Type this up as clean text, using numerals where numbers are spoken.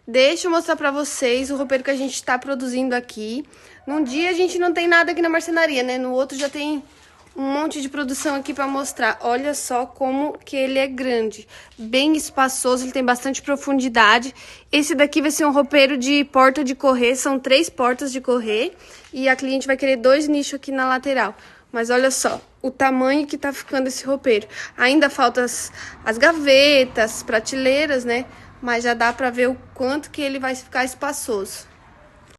Deixa eu mostrar pra vocês o roupeiro que a gente tá produzindo aqui. Num dia a gente não tem nada aqui na marcenaria, né? No outro já tem um monte de produção aqui pra mostrar. Olha só como que ele é grande. Bem espaçoso, ele tem bastante profundidade. Esse daqui vai ser um roupeiro de porta de correr. São 3 portas de correr. E a cliente vai querer 2 nichos aqui na lateral. Mas olha só, o tamanho que tá ficando esse roupeiro. Ainda faltam as gavetas, prateleiras, né? Mas já dá pra ver o quanto que ele vai ficar espaçoso.